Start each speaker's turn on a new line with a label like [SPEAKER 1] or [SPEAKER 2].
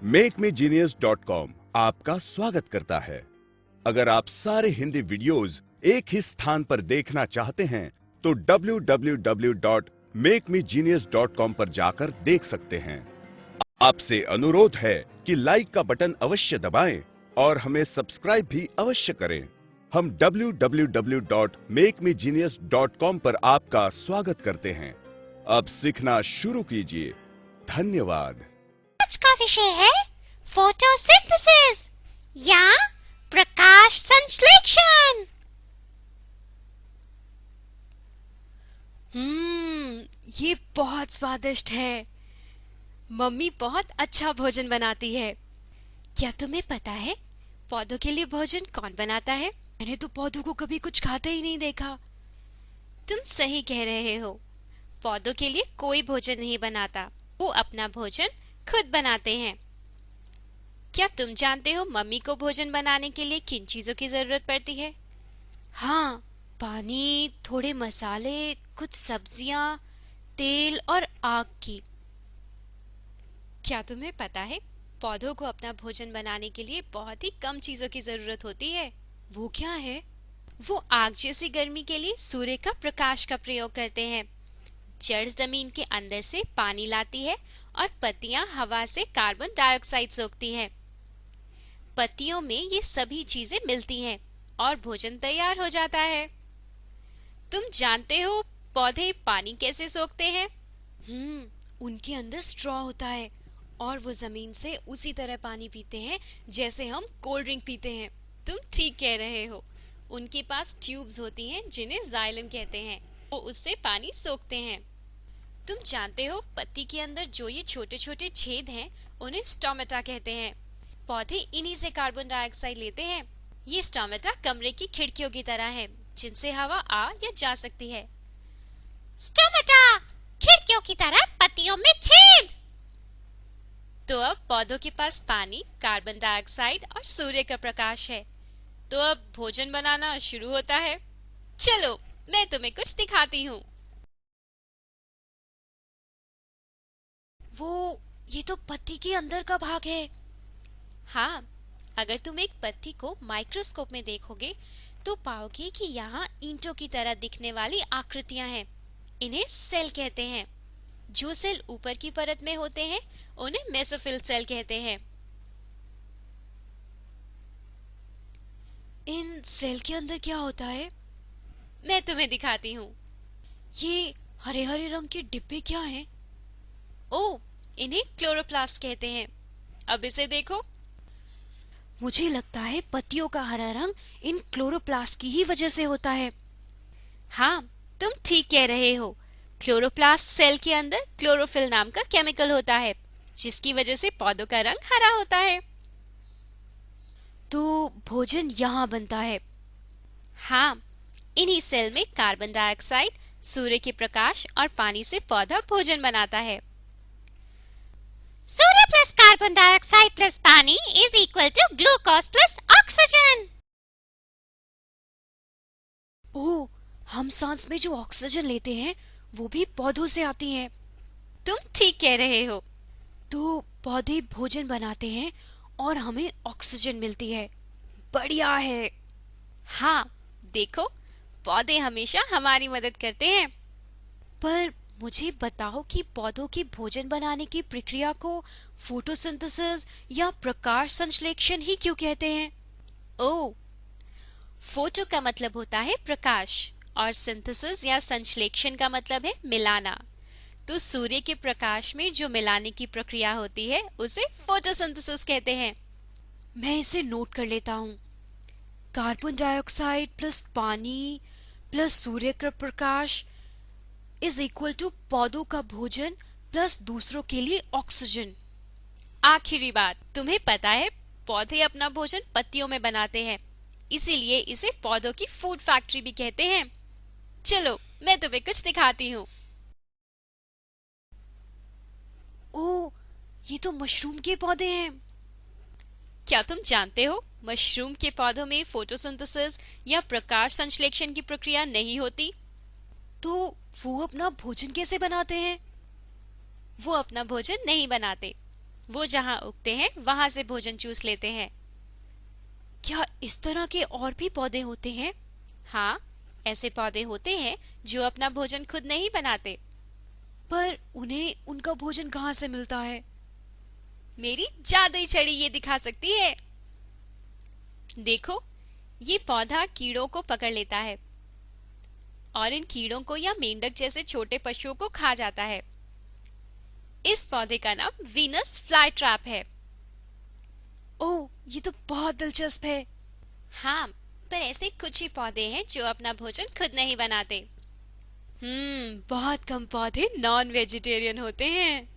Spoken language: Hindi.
[SPEAKER 1] makemegenius.com आपका स्वागत करता है। अगर आप सारे हिंदी वीडियोस एक ही स्थान पर देखना चाहते हैं तो www.makemegenius.com पर जाकर देख सकते हैं। आपसे अनुरोध है कि लाइक का बटन अवश्य दबाएं और हमें सब्सक्राइब भी अवश्य करें। हम www.makemegenius.com पर आपका स्वागत करते हैं। अब सीखना शुरू कीजिए। धन्यवाद।
[SPEAKER 2] आज का विषय है फोटोसिंथेसिस या प्रकाश संश्लेषण।
[SPEAKER 3] ये बहुत स्वादिष्ट है। मम्मी बहुत अच्छा भोजन बनाती है। क्या तुम्हें पता है पौधों के लिए भोजन कौन बनाता है? मैंने तो पौधों को कभी कुछ खाते ही नहीं देखा। तुम सही कह रहे हो, पौधों के लिए कोई भोजन नहीं बनाता, वो अपना भोजन खुद बनाते हैं। क्या तुम जानते हो मम्मी को भोजन बनाने के लिए किन चीजों की जरूरत पड़ती है? हाँ, पानी, थोड़े मसाले, कुछ सब्जियां, तेल और आग की। क्या तुम्हें पता है पौधों को अपना भोजन बनाने के लिए बहुत ही कम चीजों की जरूरत होती है? वो क्या है? वो आग जैसी गर्मी के लिए सूर्य का प्रकाश का प्रयोग करते हैं। जड़ जमीन के अंदर से पानी लाती है और पत्तियां हवा से कार्बन डाइऑक्साइड सोखती हैं। पत्तियों में ये सभी चीजें मिलती हैं और भोजन तैयार हो जाता है। तुम जानते हो पौधे पानी कैसे सोखते हैं? उनके अंदर स्ट्रॉ होता है और वो जमीन से उसी तरह पानी पीते हैं जैसे हम कोल्ड ड्रिंक पीते हैं। तुम ठीक कह रहे हो। उनके पास ट्यूब्स होती हैं जिन्हें जाइलम कहते हैं। वो उससे पानी सोखते हैं। तुम जानते हो पत्ती के अंदर जो ये छोटे छोटे छेद हैं उन्हें स्टोमेटा कहते हैं। पौधे इन्हीं से कार्बन डाइऑक्साइड लेते हैं। ये स्टोमेटा कमरे की खिड़कियों की तरह है जिनसे हवा आ या जा सकती है।
[SPEAKER 2] स्टोमेटा, खिड़कियों की तरह पत्तियों में छेद।
[SPEAKER 3] तो अब पौधों के पास पानी, कार्बन डाइऑक्साइड और सूर्य का प्रकाश है। तो अब भोजन बनाना शुरू होता है। चलो मैं तुम्हें कुछ दिखाती हूँ। ये तो पत्ती के अंदर का भाग है। हाँ, अगर तुम एक पत्ती को माइक्रोस्कोप में देखोगे तो पाओगे कि यहाँ ईंटों की तरह दिखने वाली आकृतियां हैं। इन्हें सेल कहते हैं। जो सेल ऊपर की परत में होते हैं उन्हें मेसोफिल सेल कहते हैं। इन सेल के अंदर क्या होता है? मैं तुम्हें दिखाती हूँ। ये हरे हरे रंग के डिब्बे क्या हैं? ओह, इन्हें क्लोरोप्लास्ट कहते हैं। अब इसे देखो। मुझे लगता है पत्तियों का हरा रंग इन क्लोरोप्लास्ट की ही वजह से होता है। हाँ, तुम ठीक कह रहे हो। क्लोरोप्लास्ट सेल के अंदर क्लोरोफिल नाम का केमिकल होता है जिसकी वजह से पौधों का रंग हरा होता है। तो भोजन यहाँ बनता है। हाँ, इन्हीं सेल में कार्बन डाइऑक्साइड, सूर्य के प्रकाश और पानी से पौधा भोजन बनाता है।
[SPEAKER 2] सूर्य प्लस कार्बन डाइऑक्साइड प्लस पानी is equal to glucose plus oxygen.
[SPEAKER 3] ओह, हम सांस में जो ऑक्सीजन लेते हैं वो भी पौधों से आती है। तुम ठीक कह रहे हो। तो पौधे भोजन बनाते हैं और हमें ऑक्सीजन मिलती है। बढ़िया है। हाँ, देखो, पौधे हमेशा हमारी मदद करते हैं। पर मुझे बताओ कि पौधों की भोजन बनाने की प्रक्रिया को फोटोसिंथेसिस या प्रकाश संश्लेषण ही क्यों कहते हैं? ओह, फोटो का मतलब होता है प्रकाश और सिंथेसिस या संश्लेषण का मतलब है मिलाना। तो सूर्य के प्रकाश में जो मिलाने की प्रक्रिया होती है उसे फोटोसिंथेसिस कहते हैं। मैं इसे नोट कर लेता हूँ। कार्बन डाइऑक्साइड प्लस पानी प्लस सूर्य का प्रकाश इज इक्वल टू पौधों का भोजन प्लस दूसरों के लिए ऑक्सीजन। आखिरी बात, तुम्हें पता है पौधे अपना भोजन पत्तियों में बनाते हैं, इसीलिए इसे पौधों की फूड फैक्ट्री भी कहते हैं। चलो मैं तुम्हें कुछ दिखाती हूँ। ओह, ये तो मशरूम के पौधे हैं। क्या तुम जानते हो मशरूम के पौधों में फोटोसिंथेसिस या प्रकाश संश्लेषण की प्रक्रिया नहीं होती? तो वो अपना भोजन कैसे बनाते हैं? वो अपना भोजन नहीं बनाते। वो जहां उगते हैं वहां से भोजन चूस लेते हैं। क्या इस तरह के और भी पौधे होते हैं? हाँ, ऐसे पौधे होते हैं जो अपना भोजन खुद नहीं बनाते। पर उन्हें उनका भोजन कहां से मिलता है? मेरी जादुई छड़ी ये दिखा सकती है। देखो, ये पौधा कीड़ों को पकड़ लेता है और इन कीड़ों को या मेंढक जैसे छोटे पशुओं को खा जाता है। इस पौधे का नाम वीनस फ्लाई ट्रैप है। ओह, ये तो बहुत दिलचस्प है। हाँ, पर ऐसे कुछ ही पौधे हैं जो अपना भोजन खुद नहीं बनाते। बहुत कम पौधे नॉन वेजिटेरियन होते हैं।